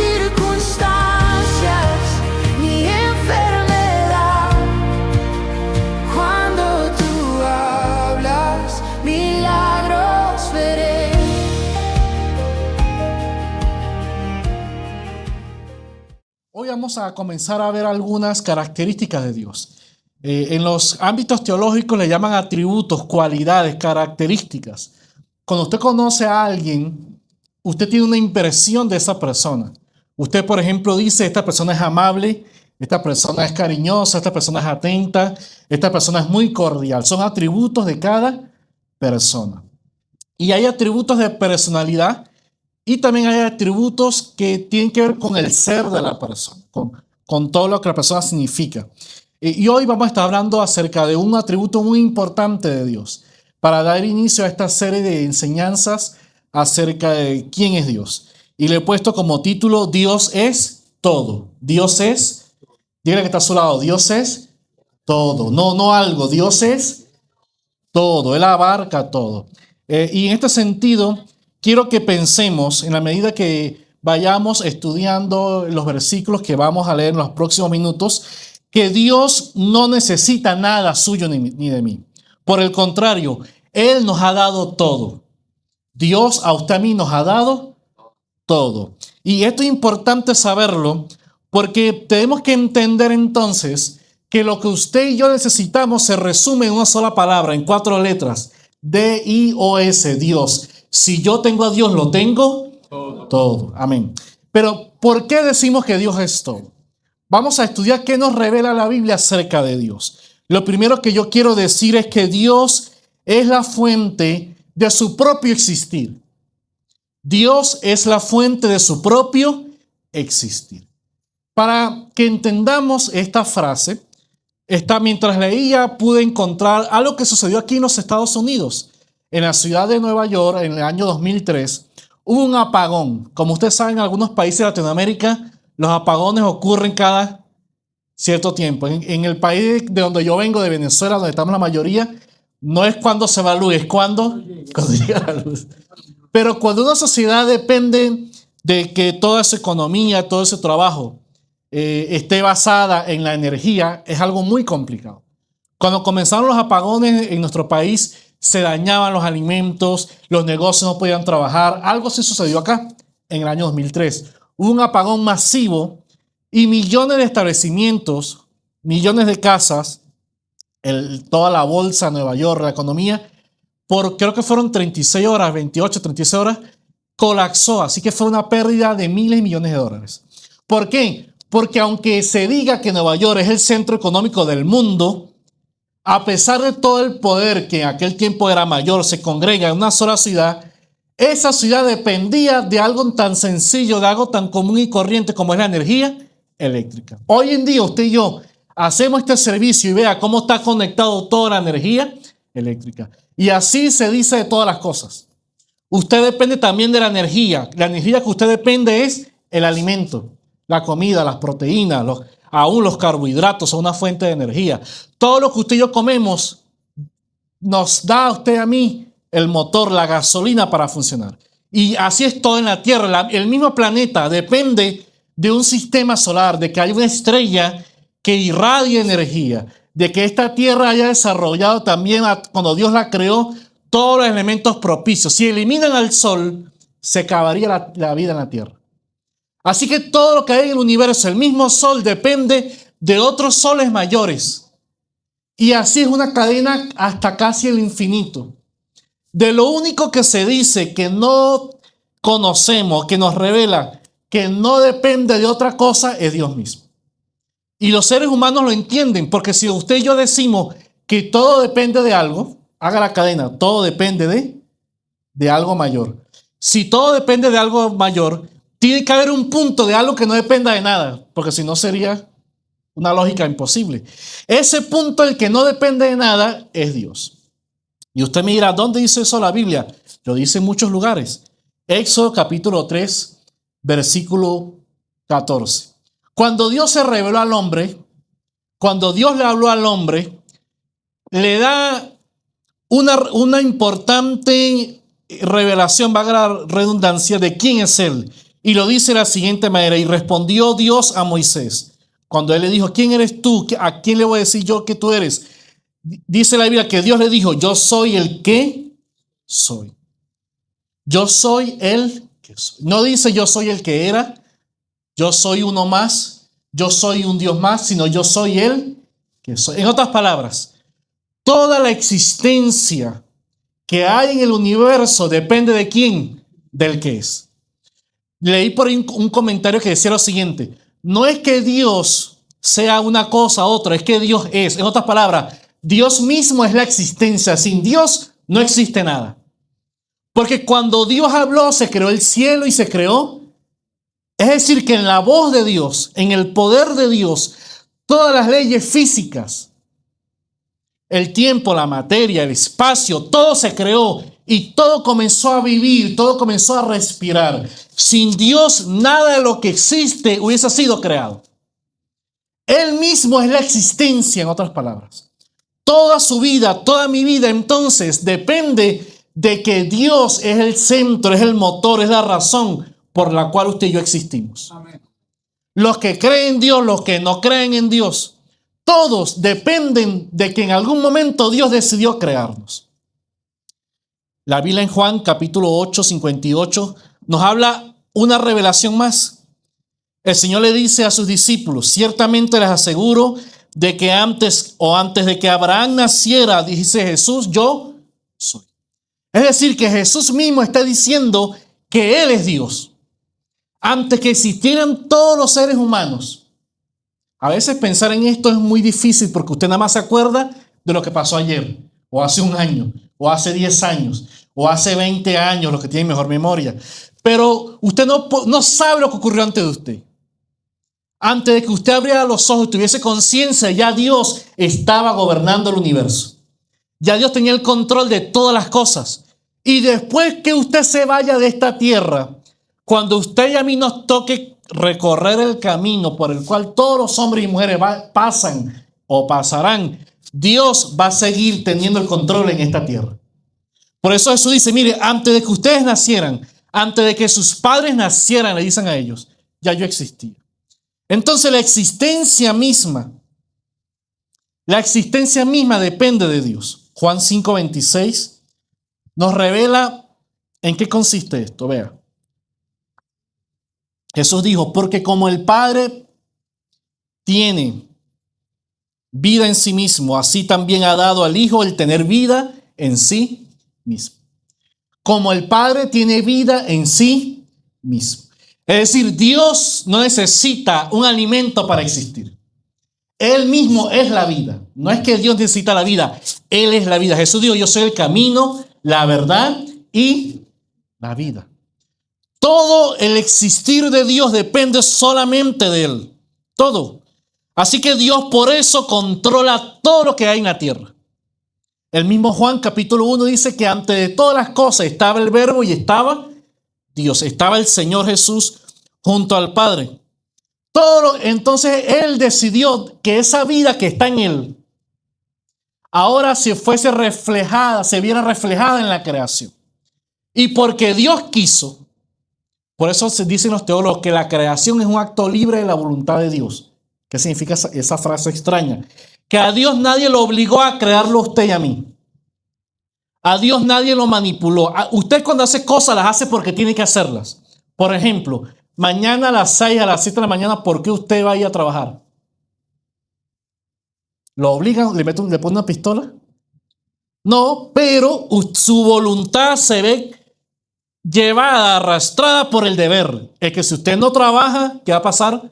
circunstancias ni enfermedad. Cuando tú hablas, milagros veré. Hoy vamos a comenzar a ver algunas características de Dios. En los ámbitos teológicos le llaman atributos, cualidades, características. Cuando usted conoce a alguien, usted tiene una impresión de esa persona. Usted, por ejemplo, dice, esta persona es amable, esta persona es cariñosa, esta persona es atenta, esta persona es muy cordial. Son atributos de cada persona. Y hay atributos de personalidad y también hay atributos que tienen que ver con el ser de la persona, con todo lo que la persona significa. Y hoy vamos a estar hablando acerca de un atributo muy importante de Dios para dar inicio a esta serie de enseñanzas acerca de quién es Dios. Y le he puesto como título, Dios es todo. Dios es, dígale que está a su lado, Dios es todo. No algo, Dios es todo. Él abarca todo. Y en este sentido, quiero que pensemos, en la medida que vayamos estudiando los versículos que vamos a leer en los próximos minutos, que Dios no necesita nada suyo ni de mí. Por el contrario, Él nos ha dado todo. Dios a usted a mí nos ha dado todo. Y esto es importante saberlo porque tenemos que entender entonces que lo que usted y yo necesitamos se resume en una sola palabra, en 4 letras. D-I-O-S, Dios. Si yo tengo a Dios, lo tengo todo. Amén. Pero ¿por qué decimos que Dios es todo? Vamos a estudiar qué nos revela la Biblia acerca de Dios. Lo primero que yo quiero decir es que Dios es la fuente de su propio existir. Dios es la fuente de su propio existir. Para que entendamos esta frase, mientras leía pude encontrar algo que sucedió aquí en los Estados Unidos. En la ciudad de Nueva York, en el año 2003, hubo un apagón. Como ustedes saben, en algunos países de Latinoamérica, los apagones ocurren cada cierto tiempo. En el país de donde yo vengo, de Venezuela, donde estamos la mayoría, no es cuando se va la luz, es cuando llega la luz. Pero cuando una sociedad depende de que toda su economía, todo ese trabajo esté basada en la energía, es algo muy complicado. Cuando comenzaron los apagones en nuestro país, se dañaban los alimentos, los negocios no podían trabajar. Algo así sucedió acá en el año 2003. Hubo un apagón masivo y millones de establecimientos, millones de casas, toda la bolsa de Nueva York, la economía, creo que fueron 36 horas, 28, 36 horas, colapsó. Así que fue una pérdida de miles y millones de dólares. ¿Por qué? Porque aunque se diga que Nueva York es el centro económico del mundo, a pesar de todo el poder que en aquel tiempo era mayor, se congrega en una sola ciudad, esa ciudad dependía de algo tan sencillo, de algo tan común y corriente como es la energía eléctrica. Hoy en día usted y yo hacemos este servicio y vea cómo está conectado toda la energía eléctrica. Y así se dice de todas las cosas. Usted depende también de la energía. La energía que usted depende es el alimento, la comida, las proteínas, aún los carbohidratos son una fuente de energía. Todo lo que usted y yo comemos nos da a usted y a mí el motor, la gasolina para funcionar. Y así es todo en la Tierra. El mismo planeta depende de un sistema solar, de que haya una estrella que irradie energía, de que esta Tierra haya desarrollado también, cuando Dios la creó, todos los elementos propicios. Si eliminan al Sol, se acabaría la vida en la Tierra. Así que todo lo que hay en el universo, el mismo Sol, depende de otros soles mayores. Y así es una cadena hasta casi el infinito. De lo único que se dice que no conocemos, que nos revela que no depende de otra cosa, es Dios mismo. Y los seres humanos lo entienden, porque si usted y yo decimos que todo depende de algo, haga la cadena, todo depende de algo mayor. Si todo depende de algo mayor, tiene que haber un punto de algo que no dependa de nada, porque si no sería una lógica imposible. Ese punto, el que no depende de nada, es Dios. Y usted me dirá, ¿dónde dice eso la Biblia? Lo dice en muchos lugares. Éxodo capítulo 3, versículo 14. Cuando Dios se reveló al hombre, cuando Dios le habló al hombre, le da una importante revelación, valga la redundancia, de quién es Él. Y lo dice de la siguiente manera: y respondió Dios a Moisés, cuando él le dijo, ¿quién eres tú? ¿A quién le voy a decir yo que tú eres? Dice la Biblia que Dios le dijo, yo soy el que soy. Yo soy el que soy. No dice yo soy el que era, yo soy uno más, yo soy un Dios más, sino yo soy el que soy. En otras palabras, toda la existencia que hay en el universo depende de quién, del que es. Leí por ahí un comentario que decía lo siguiente: no es que Dios sea una cosa u otra, es que Dios es. En otras palabras, Dios mismo es la existencia. Sin Dios no existe nada. Porque cuando Dios habló, se creó el cielo y se creó. Es decir, que en la voz de Dios, en el poder de Dios, todas las leyes físicas, el tiempo, la materia, el espacio, todo se creó y todo comenzó a vivir, todo comenzó a respirar. Sin Dios, nada de lo que existe hubiese sido creado. Él mismo es la existencia, en otras palabras. Toda su vida, toda mi vida, entonces, depende de que Dios es el centro, es el motor, es la razón por la cual usted y yo existimos. Amén. Los que creen en Dios, los que no creen en Dios, todos dependen de que en algún momento Dios decidió crearnos. La Biblia en Juan capítulo 8, 58 nos habla una revelación más. El Señor le dice a sus discípulos, ciertamente les aseguro de que antes de que Abraham naciera, dice Jesús, yo soy. Es decir, que Jesús mismo está diciendo que Él es Dios. Antes que existieran todos los seres humanos. A veces pensar en esto es muy difícil porque usted nada más se acuerda de lo que pasó ayer, o hace un año, o hace 10 años, o hace 20 años, los que tienen mejor memoria. Pero usted no sabe lo que ocurrió antes de usted. Antes de que usted abriera los ojos y tuviese conciencia, ya Dios estaba gobernando el universo. Ya Dios tenía el control de todas las cosas. Y después que usted se vaya de esta tierra, cuando usted y a mí nos toque recorrer el camino por el cual todos los hombres y mujeres pasan o pasarán, Dios va a seguir teniendo el control en esta tierra. Por eso Jesús dice, mire, antes de que ustedes nacieran, antes de que sus padres nacieran, le dicen a ellos, ya yo existía. Entonces la existencia misma depende de Dios. Juan 5:26 nos revela en qué consiste esto. Vea. Jesús dijo, porque como el Padre tiene vida en sí mismo, así también ha dado al Hijo el tener vida en sí mismo. Como el Padre tiene vida en sí mismo. Es decir, Dios no necesita un alimento para existir. Él mismo es la vida. No es que Dios necesita la vida, Él es la vida. Jesús dijo, yo soy el camino, la verdad y la vida. Todo el existir de Dios depende solamente de Él. Todo. Así que Dios por eso controla todo lo que hay en la tierra. El mismo Juan capítulo 1 dice que antes de todas las cosas estaba el Verbo y estaba Dios. Estaba el Señor Jesús junto al Padre. Entonces Él decidió que esa vida que está en Él ahora se viera reflejada en la creación. Y porque Dios quiso, por eso se dicen los teólogos que la creación es un acto libre de la voluntad de Dios. ¿Qué significa esa frase extraña? Que a Dios nadie lo obligó a crearlo a usted y a mí. A Dios nadie lo manipuló. Usted cuando hace cosas las hace porque tiene que hacerlas. Por ejemplo, mañana a las 6, a las 7 de la mañana, ¿por qué usted va a ir a trabajar? ¿Lo obligan? ¿Le pone una pistola? No, pero su voluntad se ve llevada, arrastrada por el deber. Es que si usted no trabaja, ¿qué va a pasar?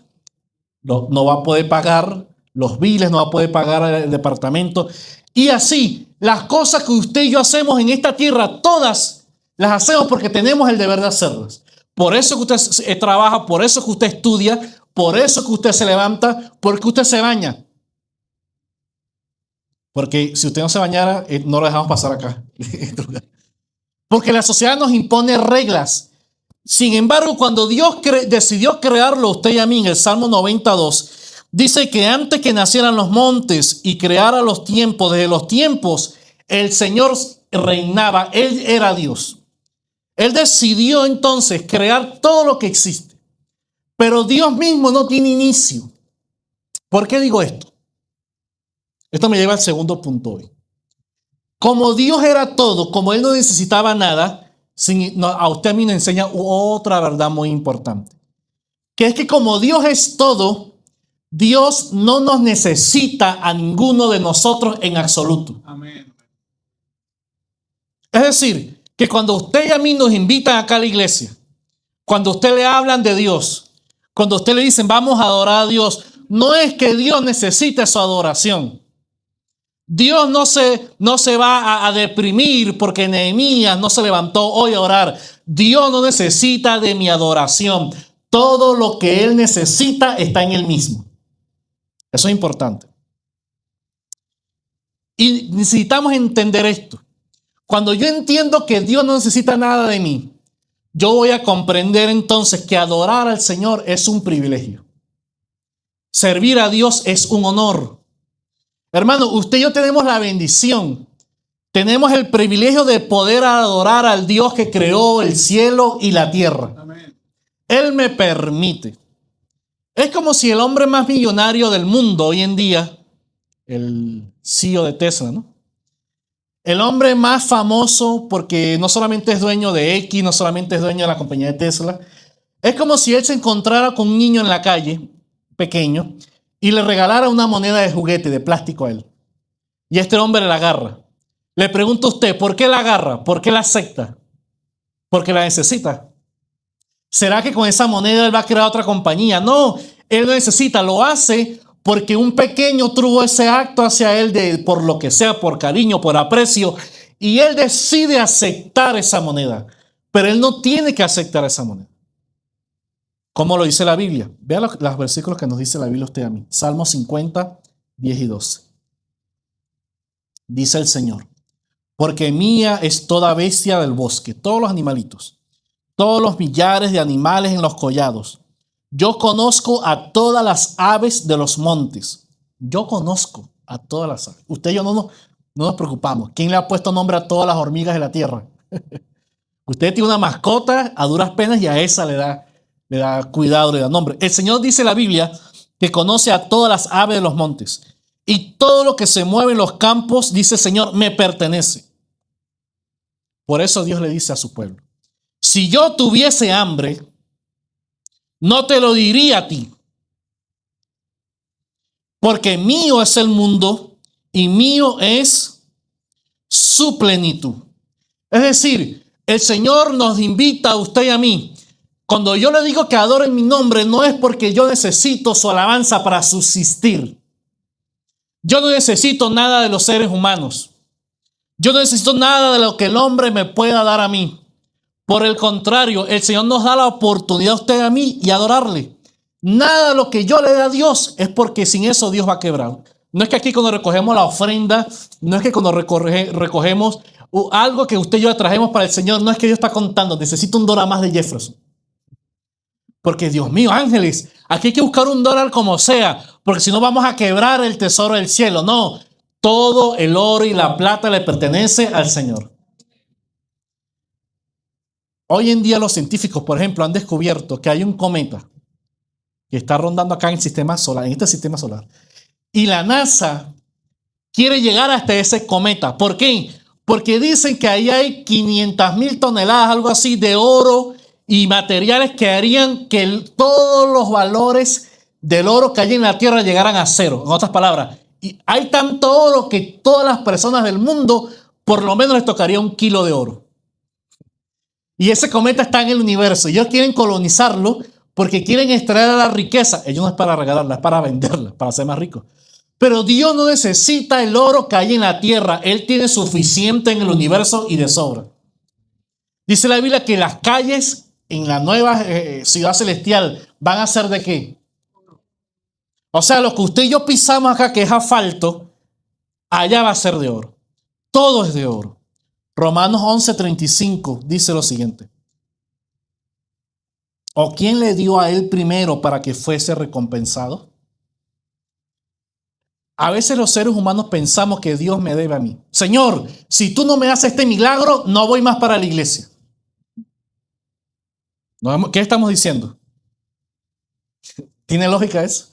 No va a poder pagar los biles, no va a poder pagar el departamento. Y así, las cosas que usted y yo hacemos en esta tierra, todas las hacemos porque tenemos el deber de hacerlas. Por eso que usted trabaja, por eso que usted estudia, por eso que usted se levanta, porque usted se baña. Porque si usted no se bañara, no lo dejamos pasar acá. Porque la sociedad nos impone reglas. Sin embargo, cuando Dios decidió crearlo usted y a mí en el Salmo 92, dice que antes que nacieran los montes y creara los tiempos, desde los tiempos, el Señor reinaba, Él era Dios. Él decidió entonces crear todo lo que existe. Pero Dios mismo no tiene inicio. ¿Por qué digo esto? Esto me lleva al segundo punto hoy. Como Dios era todo, como Él no necesitaba nada, a usted a mí me enseña otra verdad muy importante. Que es que como Dios es todo, Dios no nos necesita a ninguno de nosotros en absoluto. Amén. Es decir, que cuando usted y a mí nos invitan acá a la iglesia, cuando a usted le hablan de Dios, cuando a usted le dicen vamos a adorar a Dios, no es que Dios necesite su adoración. Dios no se va a deprimir porque Nehemías no se levantó hoy a orar. Dios no necesita de mi adoración. Todo lo que Él necesita está en Él mismo. Eso es importante. Y necesitamos entender esto. Cuando yo entiendo que Dios no necesita nada de mí, yo voy a comprender entonces que adorar al Señor es un privilegio. Servir a Dios es un honor. Hermano, usted y yo tenemos la bendición, tenemos el privilegio de poder adorar al Dios que creó el cielo y la tierra. Amén. Él me permite. Es como si el hombre más millonario del mundo hoy en día, el CEO de Tesla, ¿no? El hombre más famoso porque no solamente es dueño de X, no solamente es dueño de la compañía de Tesla. Es como si él se encontrara con un niño en la calle, pequeño, y le regalara una moneda de juguete, de plástico a él. Y este hombre la agarra. Le pregunto a usted, ¿por qué la agarra? ¿Por qué la acepta? Porque la necesita. ¿Será que con esa moneda él va a crear otra compañía? No, él no necesita, lo hace porque un pequeño tuvo ese acto hacia él por lo que sea, por cariño, por aprecio, y él decide aceptar esa moneda. Pero él no tiene que aceptar esa moneda. ¿Cómo lo dice la Biblia? Vea los versículos que nos dice la Biblia usted a mí. Salmo 50, 10 y 12. Dice el Señor, porque mía es toda bestia del bosque, todos los animalitos, todos los millares de animales en los collados. Yo conozco a todas las aves de los montes. Yo conozco a todas las aves. Usted y yo no nos preocupamos. ¿Quién le ha puesto nombre a todas las hormigas de la tierra? Usted tiene una mascota a duras penas y a esa le da cuidado, le da nombre. El Señor dice en la Biblia que conoce a todas las aves de los montes y todo lo que se mueve en los campos, dice el Señor, me pertenece. Por eso Dios le dice a su pueblo, si yo tuviese hambre, no te lo diría a ti, porque mío es el mundo y mío es su plenitud. Es decir, el Señor nos invita a usted y a mí. Cuando yo le digo que adoren mi nombre, no es porque yo necesito su alabanza para subsistir. Yo no necesito nada de los seres humanos. Yo no necesito nada de lo que el hombre me pueda dar a mí. Por el contrario, el Señor nos da la oportunidad a usted y a mí y adorarle. Nada de lo que yo le dé a Dios es porque sin eso Dios va a quebrar. No es que aquí cuando recogemos la ofrenda, no es que cuando recogemos algo que usted y yo trajemos para el Señor, no es que Dios está contando, necesito $1 más de Jefferson. Porque Dios mío, ángeles, aquí hay que buscar $1 como sea, porque si no vamos a quebrar el tesoro del cielo. No, todo el oro y la plata le pertenece al Señor. Hoy en día los científicos, por ejemplo, han descubierto que hay un cometa que está rondando acá en el sistema solar, en este sistema solar. Y la NASA quiere llegar hasta ese cometa. ¿Por qué? Porque dicen que ahí hay 500,000 toneladas, algo así, de oro y materiales que harían que todos los valores del oro que hay en la Tierra llegaran a cero. En otras palabras, y hay tanto oro que todas las personas del mundo por lo menos les tocaría 1 kilo de oro. Y ese cometa está en el universo. Ellos quieren colonizarlo porque quieren extraer la riqueza. Ellos no es para regalarla, es para venderla, para ser más ricos. Pero Dios no necesita el oro que hay en la tierra. Él tiene suficiente en el universo y de sobra. Dice la Biblia que las calles en la nueva ciudad celestial van a ser ¿de qué? O sea, lo que usted y yo pisamos acá, que es asfalto, allá va a ser de oro. Todo es de oro. Romanos 11:35 dice lo siguiente. ¿O quién le dio a él primero para que fuese recompensado? A veces los seres humanos pensamos que Dios me debe a mí. Señor, si tú no me haces este milagro, no voy más para la iglesia. ¿Qué estamos diciendo? ¿Tiene lógica eso?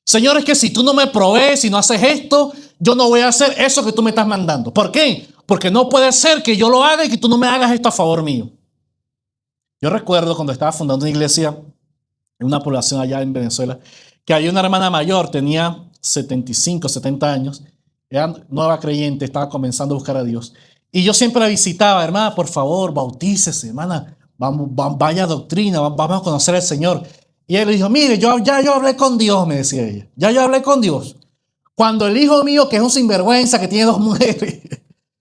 Señor, es que si tú no me provees, si no haces esto, yo no voy a hacer eso que tú me estás mandando. ¿Por qué? Porque no puede ser que yo lo haga y que tú no me hagas esto a favor mío. Yo recuerdo cuando estaba fundando una iglesia en una población allá en Venezuela, que había una hermana mayor, tenía 75, 70 años, era nueva creyente, estaba comenzando a buscar a Dios. Y yo siempre la visitaba, hermana, por favor, bautícese, hermana, vaya doctrina, vamos a conocer al Señor. Y él le dijo, mire, yo hablé con Dios, me decía ella. Ya yo hablé con Dios. Cuando el hijo mío, que es un sinvergüenza, que tiene 2 mujeres,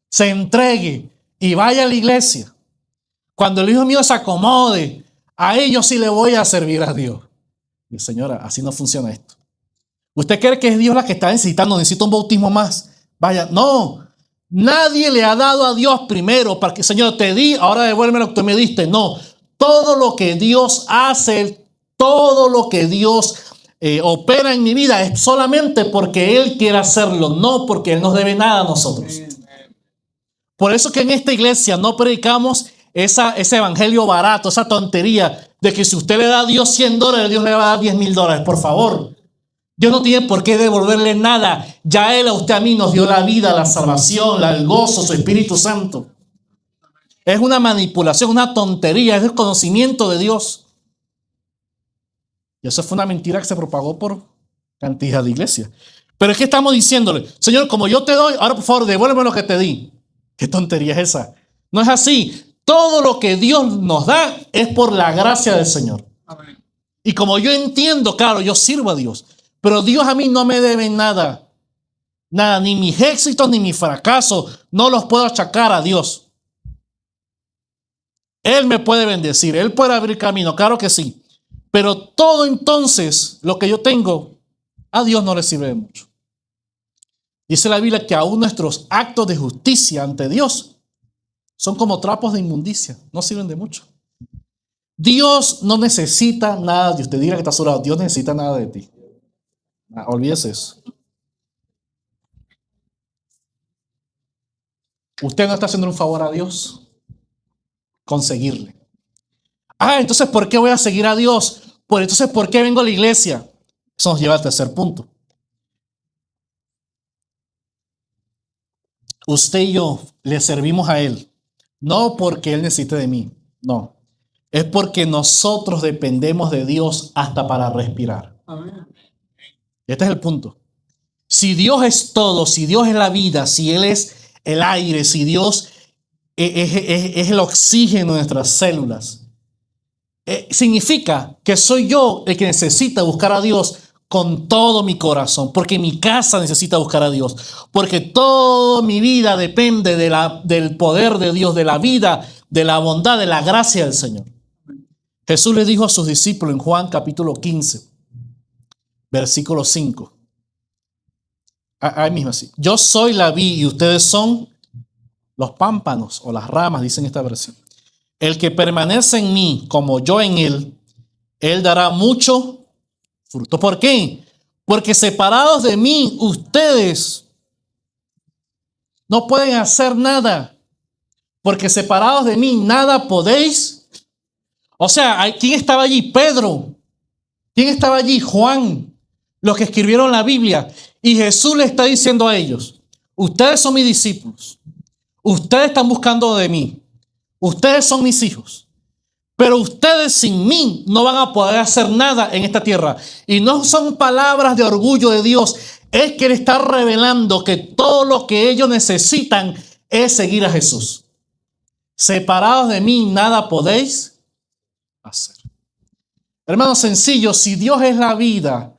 se entregue y vaya a la iglesia. Cuando el hijo mío se acomode, a ellos sí le voy a servir a Dios. Y señora, así no funciona esto. ¿Usted cree que es Dios la que está necesitando? Necesita un bautismo más. Vaya, no. Nadie le ha dado a Dios primero para que, Señor, te di, ahora devuélveme lo que tú me diste. No. Todo lo que Dios hace, todo lo que Dios opera en mi vida es solamente porque Él quiere hacerlo, no porque Él nos debe nada a nosotros. Por eso que en esta iglesia no predicamos ese evangelio barato, esa tontería de que si usted le da a Dios $100, Dios le va a dar $10,000. Por favor, Dios no tiene por qué devolverle nada. Ya Él a usted, a mí, nos dio la vida, la salvación, el gozo, su Espíritu Santo. Es una manipulación, una tontería, es el conocimiento de Dios. Y eso fue una mentira que se propagó por cantidad de iglesias. Pero es que estamos diciéndole, Señor, como yo te doy, ahora por favor, devuélveme lo que te di. ¿Qué tontería es esa? No es así. Todo lo que Dios nos da es por la gracia del Señor. Amén. Y como yo entiendo, claro, yo sirvo a Dios, pero Dios a mí no me debe nada. Nada, ni mis éxitos ni mis fracasos, no los puedo achacar a Dios. Él me puede bendecir, Él puede abrir camino, claro que sí. Pero todo entonces, lo que yo tengo, a Dios no le sirve de mucho. Dice la Biblia que aún nuestros actos de justicia ante Dios son como trapos de inmundicia, no sirven de mucho. Dios no necesita nada de usted. Diga que está a su lado, Dios necesita nada de ti. Olvídese eso. Usted no está haciendo un favor a Dios con seguirle. Entonces, ¿por qué voy a seguir a Dios? Pues entonces, ¿por qué vengo a la iglesia? Eso nos lleva al tercer punto. Usted y yo le servimos a Él, no porque Él necesite de mí, no. Es porque nosotros dependemos de Dios hasta para respirar. Amén. Este es el punto. Si Dios es todo, si Dios es la vida, si Él es el aire, si Dios es el oxígeno de nuestras células, significa que soy yo el que necesita buscar a Dios con todo mi corazón, porque mi casa necesita buscar a Dios, porque toda mi vida depende del poder de Dios, de la vida, de la bondad, de la gracia del Señor. Jesús le dijo a sus discípulos en Juan capítulo 15, versículo 5. Ahí mismo así. Yo soy la vid y ustedes son los pámpanos o las ramas, dicen esta versión. El que permanece en mí como yo en él, él dará mucho fruto. ¿Por qué? Porque separados de mí, ustedes no pueden hacer nada. Porque separados de mí, nada podéis. O sea, ¿quién estaba allí? Pedro. ¿Quién estaba allí? Juan. Los que escribieron la Biblia. Y Jesús le está diciendo a ellos, ustedes son mis discípulos. Ustedes están buscando de mí. Ustedes son mis hijos. Pero ustedes sin mí no van a poder hacer nada en esta tierra. Y no son palabras de orgullo de Dios. Es que Él está revelando que todo lo que ellos necesitan es seguir a Jesús. Separados de mí nada podéis hacer. Hermanos, sencillo, si Dios es la vida,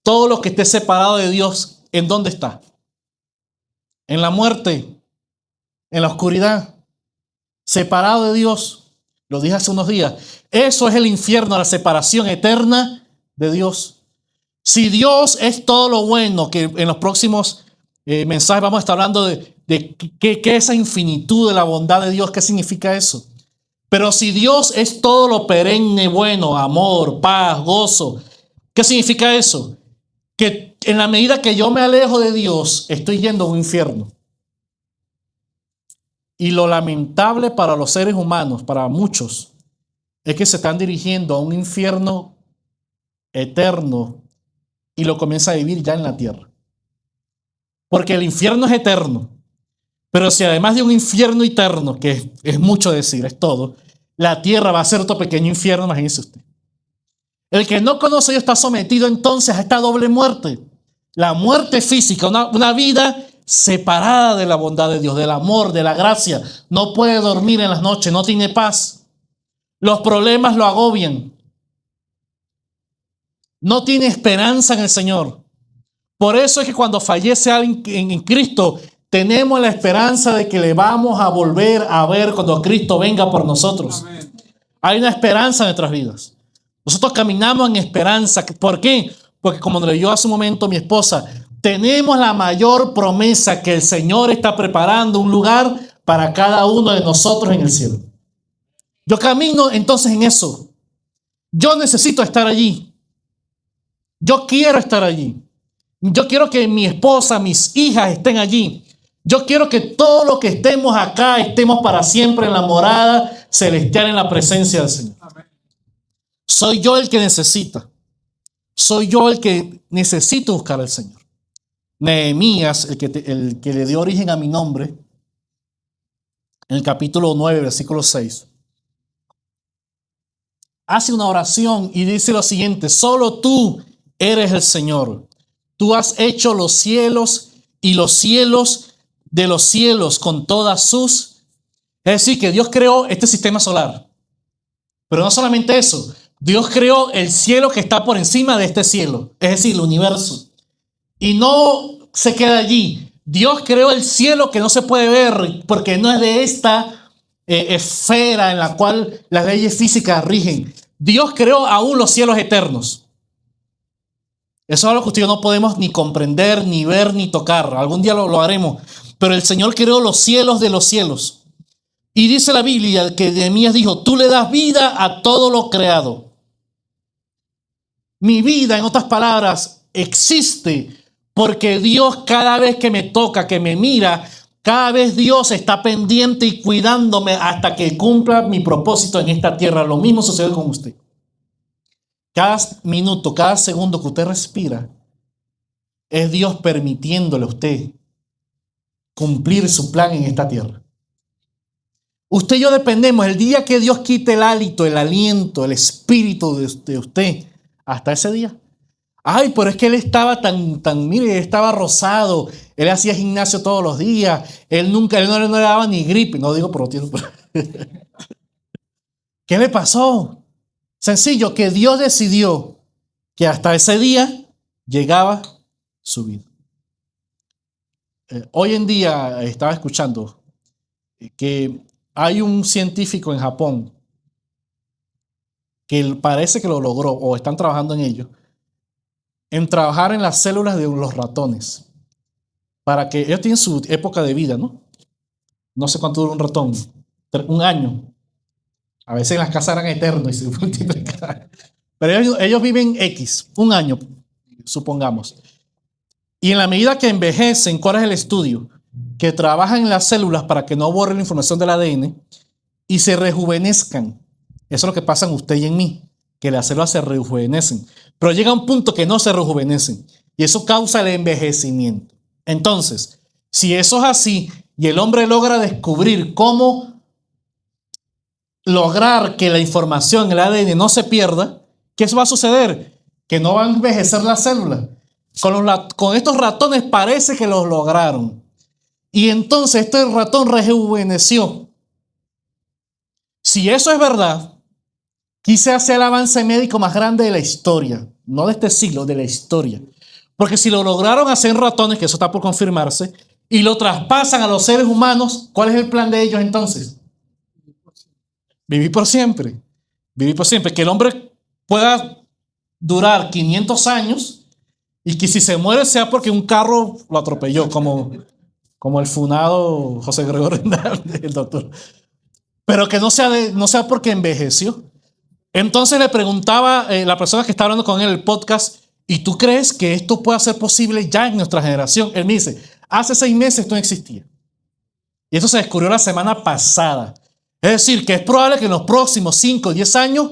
todo lo que esté separado de Dios, ¿en dónde está? En la muerte, en la oscuridad, separado de Dios. Lo dije hace unos días. Eso es el infierno, la separación eterna de Dios. Si Dios es todo lo bueno, que en los próximos mensajes vamos a estar hablando de qué es esa infinitud de la bondad de Dios, qué significa eso. Pero si Dios es todo lo perenne, bueno, amor, paz, gozo, ¿qué significa eso? Que en la medida que yo me alejo de Dios, estoy yendo a un infierno. Y lo lamentable para los seres humanos, para muchos, es que se están dirigiendo a un infierno eterno y lo comienza a vivir ya en la tierra. Porque el infierno es eterno. Pero si además de un infierno eterno, que es mucho decir, es todo, la tierra va a ser otro pequeño infierno, imagínese usted. El que no conoce a Dios está sometido entonces a esta doble muerte. La muerte física, una vida separada de la bondad de Dios, del amor, de la gracia. No puede dormir en las noches, no tiene paz. Los problemas lo agobian. No tiene esperanza en el Señor. Por eso es que cuando fallece alguien en Cristo, tenemos la esperanza de que le vamos a volver a ver cuando Cristo venga por nosotros. Amén. Hay una esperanza en nuestras vidas. Nosotros caminamos en esperanza. ¿Por qué? Porque como nos leyó hace un momento mi esposa, tenemos la mayor promesa que el Señor está preparando un lugar para cada uno de nosotros en el cielo. Yo camino entonces en eso. Yo necesito estar allí. Yo quiero estar allí. Yo quiero que mi esposa, mis hijas estén allí. Yo quiero que todos los que estemos acá estemos para siempre en la morada celestial, en la presencia del Señor. Amén. Soy yo el que necesita. Soy yo el que necesito buscar al Señor. Nehemías, el que le dio origen a mi nombre, en el capítulo 9, versículo 6, hace una oración y dice lo siguiente: solo tú eres el Señor. Tú has hecho los cielos y los cielos de los cielos con todas sus... Es decir, que Dios creó este sistema solar. Pero no solamente eso. Dios creó el cielo que está por encima de este cielo. Es decir, el universo. Y no se queda allí. Dios creó el cielo que no se puede ver porque no es de esta esfera en la cual las leyes físicas rigen. Dios creó aún los cielos eternos. Eso es algo que usted y yo no podemos ni comprender, ni ver, ni tocar. Algún día lo haremos. Pero el Señor creó los cielos de los cielos. Y dice la Biblia que Nehemías dijo: tú le das vida a todo lo creado. Mi vida, en otras palabras, existe porque Dios, cada vez que me toca, que me mira, cada vez Dios está pendiente y cuidándome hasta que cumpla mi propósito en esta tierra. Lo mismo sucede con usted. Cada minuto, cada segundo que usted respira, es Dios permitiéndole a usted cumplir su plan en esta tierra. Usted y yo dependemos. El día que Dios quite el hálito, el aliento, el espíritu de usted, hasta ese día. Ay, pero es que él estaba mire, estaba rosado. Él hacía gimnasio todos los días. Él no le daba ni gripe. No digo por tiempo. ¿Qué le pasó? Sencillo, que Dios decidió que hasta ese día llegaba su vida. Hoy en día estaba escuchando que hay un científico en Japón que parece que lo logró, o están trabajando en ello, en trabajar en las células de los ratones, para que ellos tienen su época de vida, ¿no? No sé cuánto dura un ratón, 1 año. A veces en las casas eran eternos y se multiplicaban. Pero ellos viven 1 año, supongamos. Y en la medida que envejecen, ¿cuál es el estudio? Que trabajan en las células para que no borren la información del ADN y se rejuvenezcan. Eso es lo que pasa en usted y en mí, que las células se rejuvenecen. Pero llega un punto que no se rejuvenecen y eso causa el envejecimiento. Entonces, si eso es así y el hombre logra descubrir cómo lograr que la información, el ADN, no se pierda, ¿qué va a suceder? Que no van a envejecer las células. Con estos ratones parece que los lograron. Y entonces este ratón rejuveneció. Si eso es verdad, quizás sea el avance médico más grande de la historia. No de este siglo, de la historia. Porque si lo lograron hacer en ratones, que eso está por confirmarse, y lo traspasan a los seres humanos, ¿cuál es el plan de ellos entonces? Vivir por siempre. Vivir por siempre. Que el hombre pueda durar 500 años y que si se muere sea porque un carro lo atropelló, como el funado José Gregorio Rendal, el doctor. Pero que no sea porque envejeció. Entonces le preguntaba la persona que está hablando con él en el podcast: ¿y tú crees que esto pueda ser posible ya en nuestra generación? Él me dice: hace 6 meses esto no existía. Y eso se descubrió la semana pasada. Es decir, que es probable que en los próximos 5 o 10 años,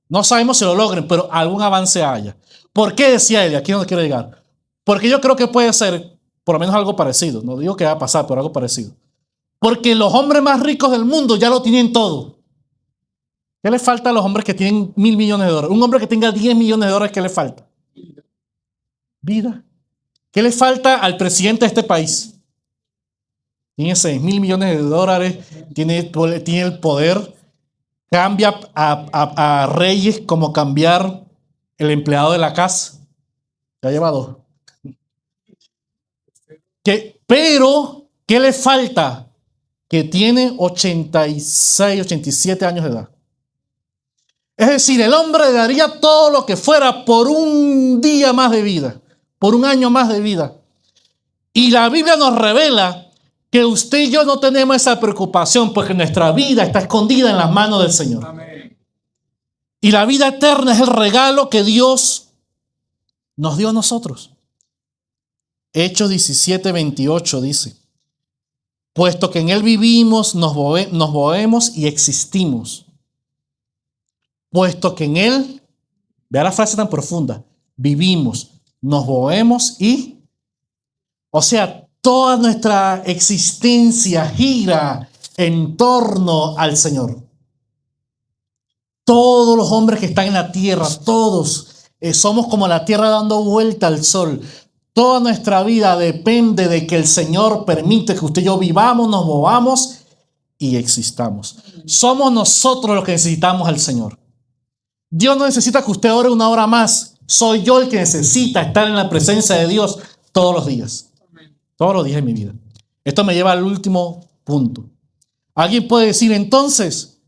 no sabemos si lo logren, pero algún avance haya. ¿Por qué decía él? Aquí es donde quiero llegar. Porque yo creo que puede ser, por lo menos algo parecido. No digo que va a pasar, pero algo parecido. Porque los hombres más ricos del mundo ya lo tienen todo. ¿Qué le falta a los hombres que tienen 1.000 millones de dólares? Un hombre que tenga 10 millones de dólares, ¿qué le falta? Vida. ¿Qué le falta al presidente de este país? Tiene 6.000 millones de dólares, tiene el poder, cambia a reyes como cambiar el empleado de la casa. Ya lleva 2. Pero, ¿qué le falta? Que tiene 86, 87 años de edad. Es decir, el hombre daría todo lo que fuera por un día más de vida, por un año más de vida. Y la Biblia nos revela que usted y yo no tenemos esa preocupación porque nuestra vida está escondida en las manos del Señor. Amén. Y la vida eterna es el regalo que Dios nos dio a nosotros. Hechos 17:28 dice: puesto que en Él vivimos, nos movemos y existimos. Puesto que en Él, vea la frase tan profunda, vivimos, nos movemos y, o sea, toda nuestra existencia gira en torno al Señor. Todos los hombres que están en la tierra, todos somos como la tierra dando vuelta al sol. Toda nuestra vida depende de que el Señor permite que usted y yo vivamos, nos movamos y existamos. Somos nosotros los que necesitamos al Señor. Dios no necesita que usted ore una hora más. Soy yo el que necesita estar en la presencia de Dios todos los días. Todos los días de mi vida. Esto me lleva al último punto. Alguien puede decir, entonces,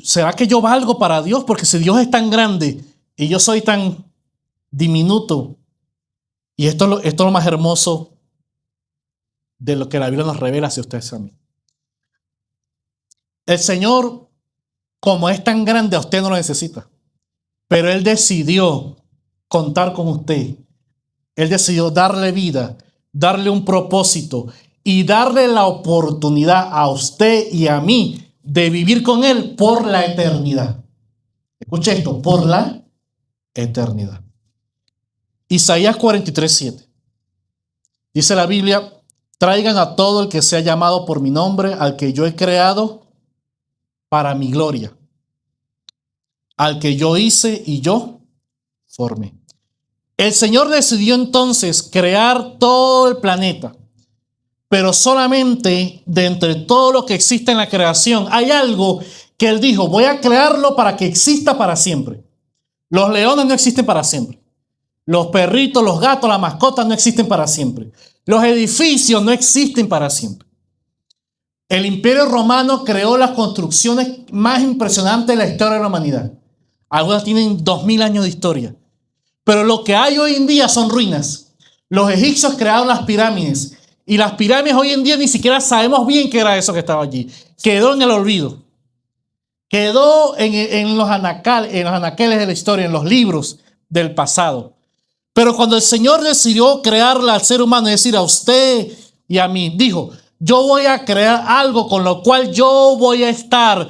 ¿será que yo valgo para Dios? Porque si Dios es tan grande y yo soy tan diminuto. Y esto es lo más hermoso de lo que la Biblia nos revela hacia ustedes y a mí. El Señor, como es tan grande, a usted no lo necesita. Pero Él decidió contar con usted. Él decidió darle vida, darle un propósito y darle la oportunidad a usted y a mí de vivir con Él por la eternidad. Escuche esto, por la eternidad. Isaías 43:7. Dice la Biblia: traigan a todo el que sea llamado por mi nombre, al que yo he creado para mi gloria, al que yo hice y yo formé. El Señor decidió entonces crear todo el planeta, pero solamente de entre todo lo que existe en la creación hay algo que Él dijo: voy a crearlo para que exista para siempre. Los leones no existen para siempre. Los perritos, los gatos, las mascotas no existen para siempre. Los edificios no existen para siempre. El Imperio Romano creó las construcciones más impresionantes de la historia de la humanidad. Algunas tienen 2000 años de historia. Pero lo que hay hoy en día son ruinas. Los egipcios crearon las pirámides. Y las pirámides hoy en día ni siquiera sabemos bien qué era eso que estaba allí. Quedó en el olvido. Quedó en los anaqueles de la historia, en los libros del pasado. Pero cuando el Señor decidió crearla al ser humano, es decir, a usted y a mí, dijo: yo voy a crear algo con lo cual yo voy a estar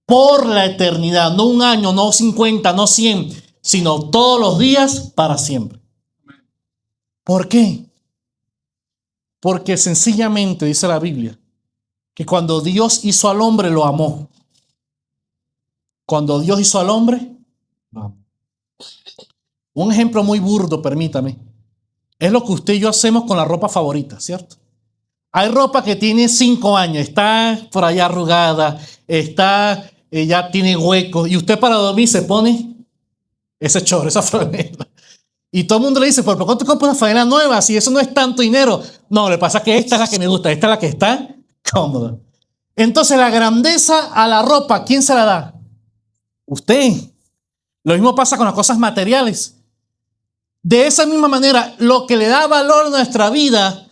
por la eternidad. No un año, no 50, no 100, sino todos los días para siempre. ¿Por qué? Porque sencillamente dice la Biblia que cuando Dios hizo al hombre, lo amó. Cuando Dios hizo al hombre, lo amó. Un ejemplo muy burdo, permítame. Es lo que usted y yo hacemos con la ropa favorita, ¿cierto? Hay ropa que tiene 5 años, está por allá arrugada, ya tiene huecos, y usted para dormir se pone ese chorro, esa franela. Y todo el mundo le dice: ¿por qué te compras una franela nueva si eso no es tanto dinero? No, le pasa que esta es la que me gusta, esta es la que está cómoda. Entonces la grandeza a la ropa, ¿quién se la da? Usted. Lo mismo pasa con las cosas materiales. De esa misma manera, lo que le da valor a nuestra vida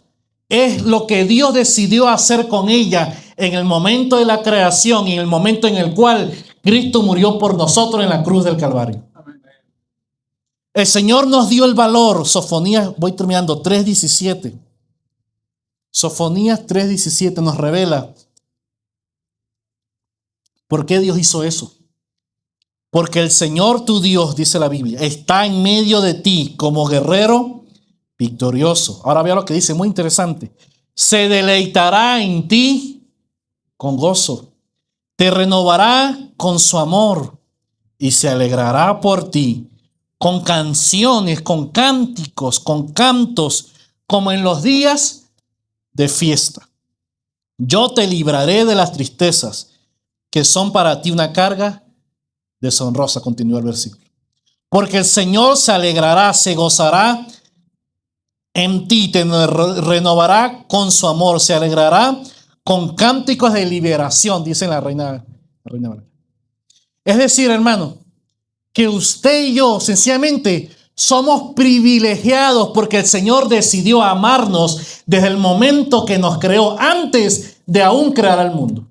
es lo que Dios decidió hacer con ella en el momento de la creación y en el momento en el cual Cristo murió por nosotros en la cruz del Calvario. El Señor nos dio el valor. Sofonías, voy terminando, 3:17. Sofonías 3:17 nos revela ¿Por qué Dios hizo eso? Porque el Señor tu Dios, dice la Biblia, está en medio de ti como guerrero victorioso. Ahora vea lo que dice, muy interesante. Se deleitará en ti con gozo, te renovará con su amor y se alegrará por ti con canciones, con cánticos, con cantos, como en los días de fiesta. Yo te libraré de las tristezas que son para ti una carga deshonrosa, continúa el versículo. Porque el Señor se alegrará, se gozará en ti, te renovará con su amor, se alegrará con cánticos de liberación, dice la reina Valera. Es decir, hermano, que usted y yo sencillamente somos privilegiados porque el Señor decidió amarnos desde el momento que nos creó, antes de aún crear al mundo.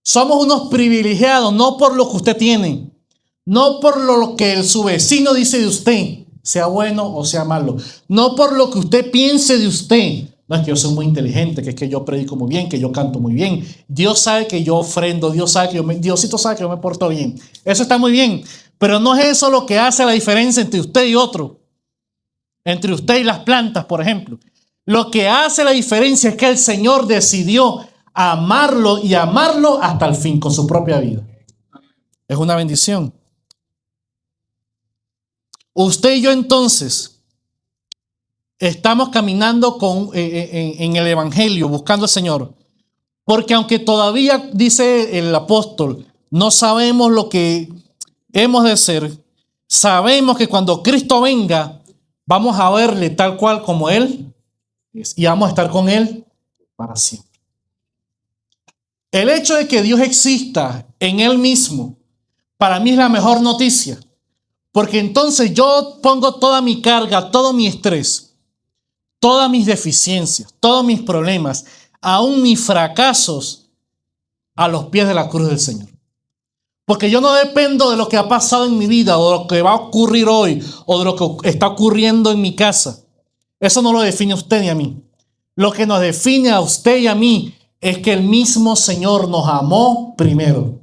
Somos unos privilegiados, no por lo que usted tiene, no por lo que su vecino dice de usted, sea bueno o sea malo, no por lo que usted piense de usted. No es que yo soy muy inteligente, que es que yo predico muy bien, que yo canto muy bien. Dios sabe que yo ofrendo, Diosito sabe que yo me porto bien. Eso está muy bien, pero no es eso lo que hace la diferencia entre usted y otro. Entre usted y las plantas, por ejemplo. Lo que hace la diferencia es que el Señor decidió amarlo y amarlo hasta el fin con su propia vida. Es una bendición. Usted y yo entonces estamos caminando en el Evangelio, buscando al Señor. Porque aunque todavía, dice el apóstol, no sabemos lo que hemos de ser, sabemos que cuando Cristo venga, vamos a verle tal cual como Él es y vamos a estar con Él para siempre. El hecho de que Dios exista en Él mismo, para mí es la mejor noticia. Porque entonces yo pongo toda mi carga, todo mi estrés, todas mis deficiencias, todos mis problemas, aún mis fracasos, a los pies de la cruz del Señor. Porque yo no dependo de lo que ha pasado en mi vida, o de lo que va a ocurrir hoy, o de lo que está ocurriendo en mi casa. Eso no lo define a usted ni a mí. Lo que nos define a usted y a mí es que el mismo Señor nos amó primero.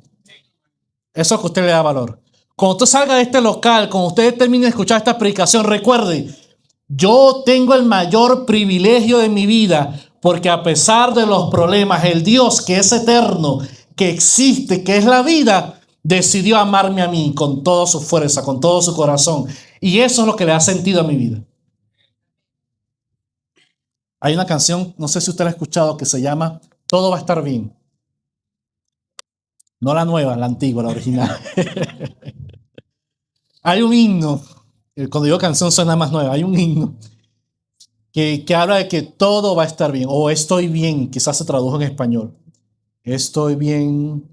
Eso es que usted le da valor. Cuando usted salga de este local, cuando usted termine de escuchar esta predicación, recuerde, yo tengo el mayor privilegio de mi vida, porque a pesar de los problemas, el Dios que es eterno, que existe, que es la vida, decidió amarme a mí con toda su fuerza, con todo su corazón. Y eso es lo que le da sentido a mi vida. Hay una canción, no sé si usted la ha escuchado, que se llama Todo va a estar bien. No la nueva, la antigua, la original. Hay un himno, cuando digo canción suena más nueva, hay un himno que habla de que todo va a estar bien, o estoy bien, quizás se tradujo en español. Estoy bien.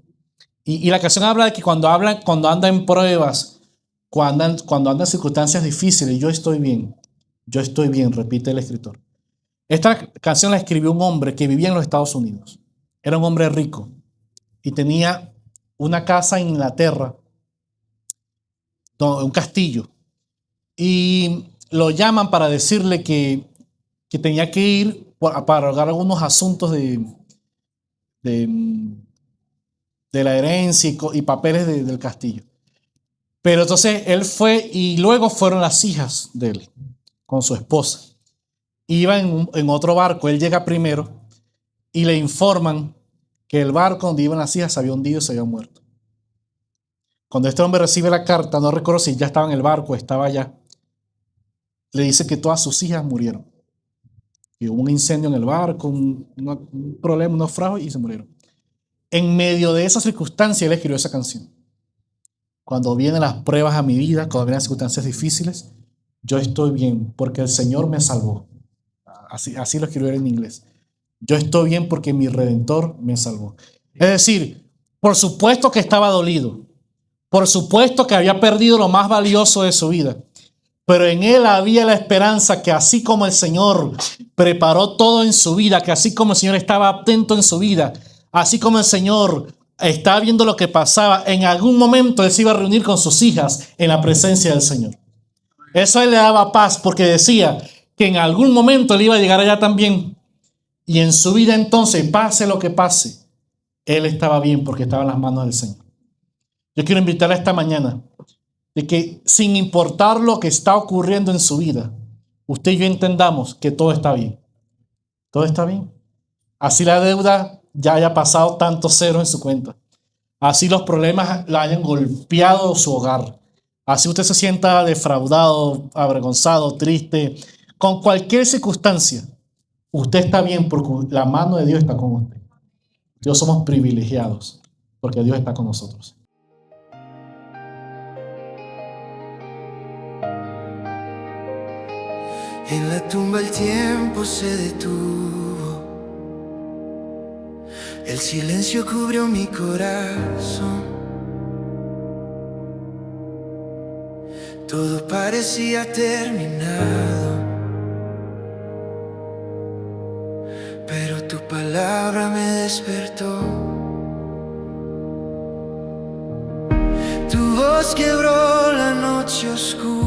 Y la canción habla de que cuando anda en pruebas, cuando anda en circunstancias difíciles, yo estoy bien, repite el escritor. Esta canción la escribió un hombre que vivía en los Estados Unidos. Era un hombre rico y tenía una casa en Inglaterra, un castillo. Y lo llaman para decirle que tenía que ir para arreglar algunos asuntos de la herencia y papeles del castillo. Pero entonces él fue y luego fueron las hijas de él con su esposa. Iba en otro barco, él llega primero y le informan que el barco donde iban las hijas se había hundido y se había muerto. Cuando este hombre recibe la carta, no recuerdo si ya estaba en el barco, estaba allá, le dice que todas sus hijas murieron. Y hubo un incendio en el barco, un problema, un naufragio y se murieron. En medio de esa circunstancia, él escribió esa canción. Cuando vienen las pruebas a mi vida, cuando vienen las circunstancias difíciles, yo estoy bien porque el Señor me salvó. Así lo escribió en inglés. Yo estoy bien porque mi Redentor me salvó. Es decir, por supuesto que estaba dolido. Por supuesto que había perdido lo más valioso de su vida. Pero en él había la esperanza que así como el Señor preparó todo en su vida, que así como el Señor estaba atento en su vida, así como el Señor estaba viendo lo que pasaba, en algún momento él se iba a reunir con sus hijas en la presencia del Señor. Eso a él le daba paz porque decía que en algún momento él iba a llegar allá también. Y en su vida entonces, pase lo que pase, él estaba bien porque estaba en las manos del Señor. Yo quiero invitarle esta mañana de que sin importar lo que está ocurriendo en su vida, usted y yo entendamos que todo está bien. Todo está bien. Así la deuda ya haya pasado tanto cero en su cuenta. Así los problemas la hayan golpeado su hogar. Así usted se sienta defraudado, avergonzado, triste, con cualquier circunstancia. Usted está bien porque la mano de Dios está con usted. Dios somos privilegiados porque Dios está con nosotros. En la tumba el tiempo se detuvo, el silencio cubrió mi corazón. Todo parecía terminado, pero tu palabra me despertó. Tu voz quebró la noche oscura